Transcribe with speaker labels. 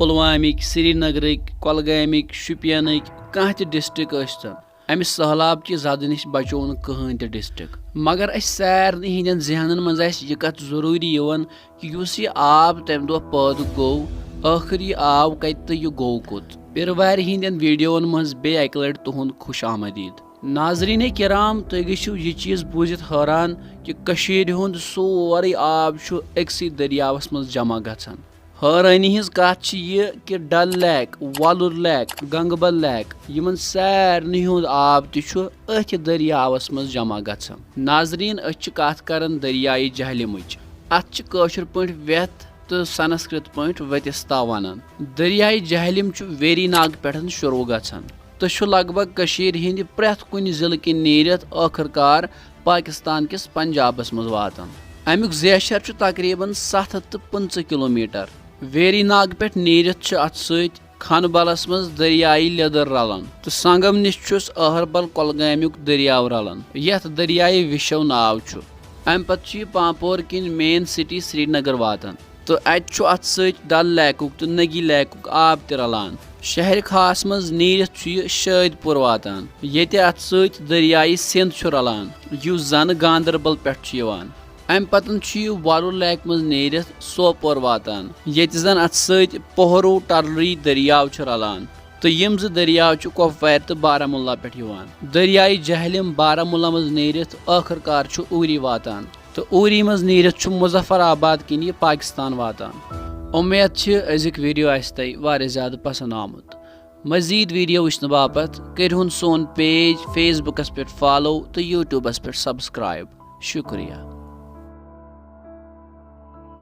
Speaker 1: पुलवामिक, श्रीनगरक, कोलगामिक, शुपियनक कह डिस्ट्रिक्ट ٲسۍتن अमि सह्लाब कि जद नश बचो कहें ते डिस्ट्रिक्ट। मगर अस सारे हंदन जहनन मज यह कत जरूरी कि युस यह आब तम दो पैद गो आखिर यह आव कत तो यह गो कोत। पिर वार हंदन वीडियोन मज बे अक लट तुहद खुश आमदीद। नाजरीन किराम तुम गो यह चीज बूझित हैरान कि कशीर हुंद सोरे आब अक्सी दरियावस मज जमा गछन। हैरानी हज कत यह कि Dal lake, Wular lake, Gangbal lake यमन सारे हुंद आब तथ दरियावस मज जमा गछन। नाजरीन अस कत करन दरियाई जहलिमच। अत काशर पट व्यथ तो संस्कृत पट वतिस्ता वनान। दरियाई जहलिम वेरी नाग पे शुरू गछन तो लगभग कशीर हिंद प्रेथ कुन जिले कि नीरत आखिरकार पाकिस्तान किस पंजाबस मज वातान। अमुक ज़ेशर तकरीबन 750 किलोमीटर। वेरी नाग पे नीरत अत सत खानबलस मज दरियाई लेदर रलान तो संगम नश ह्रबल कोलगामुक दरियाव रलान यथ दरियाई वीशव नाव। अम पे पापोर किन मेन सिटी श्रीनगर वातान तो अत सत डल लैकुक तो नगी लैकुक आब त रलान। शहर खास मज नीरत 𝗬𝙗𝗍 वातान ये अत सत दरियाई सिंध रलान युस जन गांदरबल पे। अम पतन वलुर लैक मज नीरत सोपोर वातान ये जन अत सत पोहरू टर्लरी दरियाव रलान तो यम दरियाव कुपवार तो बारामुल्ला पे। दरियाई जहलिम बारामुल्ला मज नीरत आखिरकार ऊरी वातान तो ऊरी मज नीरत मुजफ्फराबाद किन यह पाकिस्तान वातान। उम्मीद अजुक वीडियो तय वारिया ज़्यादा पसंद आमुत। मजीद वीडियो वुचन बापत करिहुन सोन पेज फेसबुकस पे फॉलो तो यूट्यूबस पे सब्सक्राइब। शुक्रिया।